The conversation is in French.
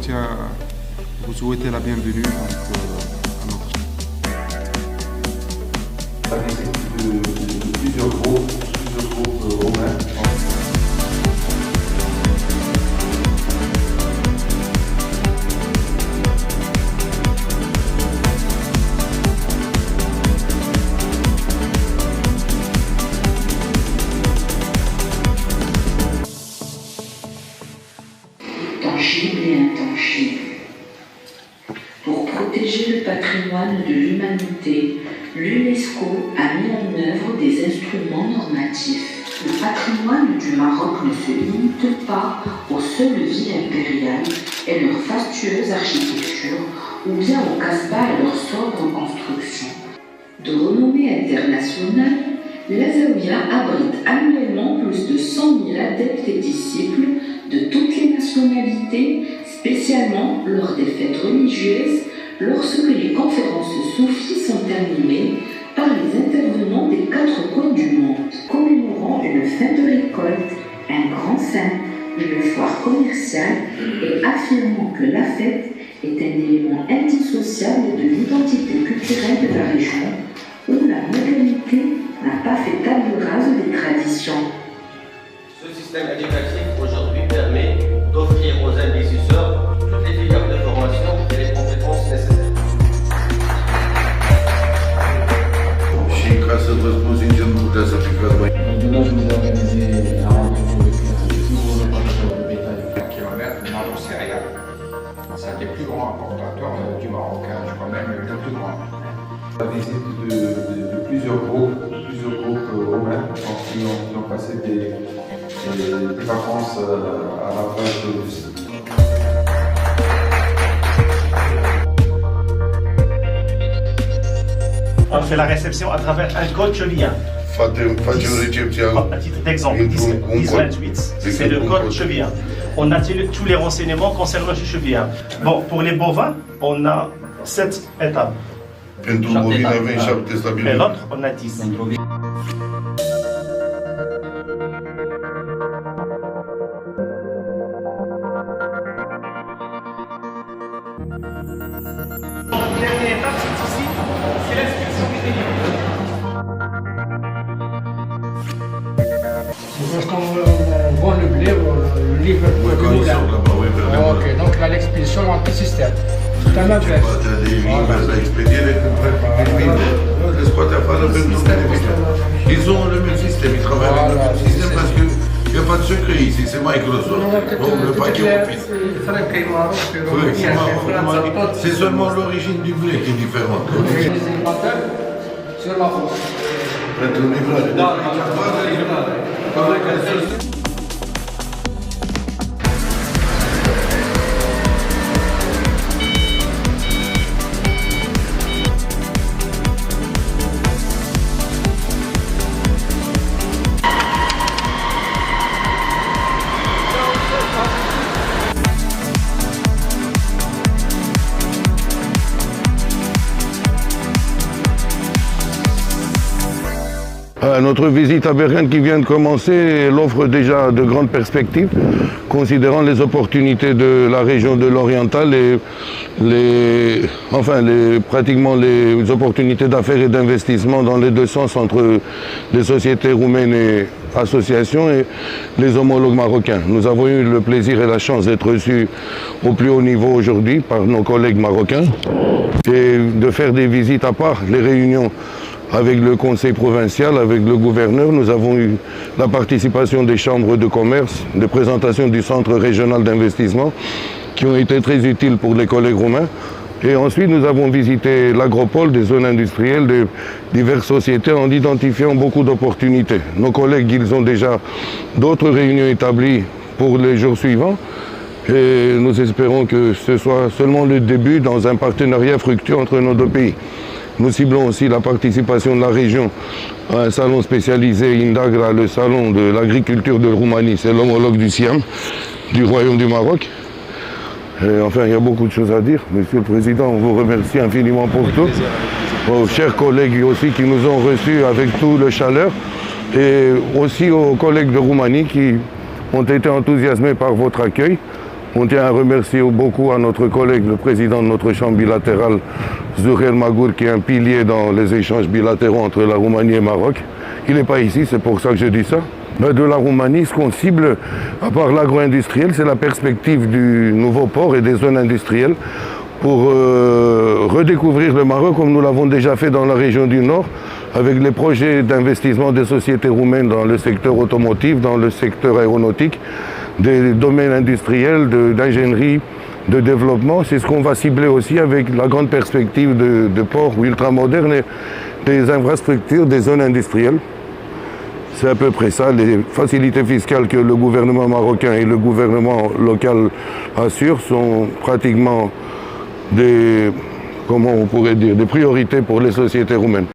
tiens à vous souhaiter la bienvenue à notre... La visite de plusieurs groupes romains. Tangible et intangible. Pour protéger le patrimoine de l'humanité, l'UNESCO a mis en œuvre des instruments normatifs. Le patrimoine du Maroc ne se limite pas aux seules villes impériales et leur fastueuse architecture, ou bien aux Casbah et leur sobre construction. De renommée internationale, la Zaouia abrite annuellement plus de 100 000 adeptes et disciples de toutes les nationalités, spécialement lors des fêtes religieuses, lorsque les conférences soufis sont animées par les intervenants des 4 coins du monde, commémorant une fin de récolte, un grand saint, une foire commerciale et affirmant que la fête est un élément indissociable de l'identité culturelle de la région, où la modernité n'a pas fait table rase des traditions. Ce système éducatif aujourd'hui permet d'offrir aux investisseurs toutes les filières de formation et les compétences nécessaires. Și ca să vă spun sincer, nu putea să fi fost mai... Demain, je vous ai organisé un rendez-vous avec le nouveau opérateur de bétail. Kilomètres Maroc-Céréales. C'est un des plus grands importateurs du Maroc, je crois même le plus grand. La visite de plusieurs groupes romains qui ont passé des vacances à la plage de Lucie. On fait la réception à travers un code chevillien. Facem recepția À titre d'exemple, 1028, c'est le code chevillien. On a tous les renseignements concernant ce chevillien. Bon, pour les bovins, on a 7 étapes. Pentru bovine avem 7 Et stabiliri. l'autre, on a 10. La dernière étape, c'est ici, c'est l'inspection des délits. Parce qu'on vend le blé, le livre pour le moulin. Ok, donc là, l'expédition anti-système. C'est un adresse. Partea de invers, la expediere când practic vinde. Le scoate afară pentru beneficiar. Ils ont le même système, ils travaillent avec le même système parce que il n'y a pas de secret ici, c'est Microsoft. Donc le paquet au fil. C'est seulement l'origine du blé qui est différente. Les élémentaires sur la route. Pentru livrare. Notre visite à Bergen qui vient de commencer, elle offre déjà de grandes perspectives, considérant les opportunités de la région de l'Oriental et pratiquement les opportunités d'affaires et d'investissement dans les deux sens entre les sociétés roumaines et associations et les homologues marocains. Nous avons eu le plaisir et la chance d'être reçus au plus haut niveau aujourd'hui par nos collègues marocains et de faire des visites à part, les réunions avec le conseil provincial, avec le gouverneur. Nous avons eu la participation des chambres de commerce, de présentation du centre régional d'investissement qui ont été très utiles pour les collègues roumains. Et ensuite, nous avons visité l'agropole, des zones industrielles, de diverses sociétés en identifiant beaucoup d'opportunités. Nos collègues, ils ont déjà d'autres réunions établies pour les jours suivants. Et nous espérons que ce soit seulement le début dans un partenariat fructueux entre nos deux pays. Nous ciblons aussi la participation de la région à un salon spécialisé Indagra, le salon de l'agriculture de Roumanie. C'est l'homologue du SIAM, du Royaume du Maroc. Et enfin, il y a beaucoup de choses à dire. Monsieur le Président, on vous remercie infiniment pour tout. Aux chers collègues aussi qui nous ont reçus avec tout le chaleur. Et aussi aux collègues de Roumanie qui ont été enthousiasmés par votre accueil. On tient à remercier beaucoup à notre collègue, le président de notre chambre bilatérale, Zuhair Magour, qui est un pilier dans les échanges bilatéraux entre la Roumanie et le Maroc. Il n'est pas ici, c'est pour ça que je dis ça. De la Roumanie, ce qu'on cible, à part l'agro-industriel, c'est la perspective du nouveau port et des zones industrielles pour redécouvrir le Maroc comme nous l'avons déjà fait dans la région du Nord, avec les projets d'investissement des sociétés roumaines dans le secteur automotif, dans le secteur aéronautique, des domaines industriels, d'ingénierie, de développement. C'est ce qu'on va cibler aussi avec la grande perspective de ports ultramodernes et des infrastructures, des zones industrielles. C'est à peu près ça. Les facilités fiscales que le gouvernement marocain et le gouvernement local assurent sont pratiquement des priorités pour les sociétés roumaines.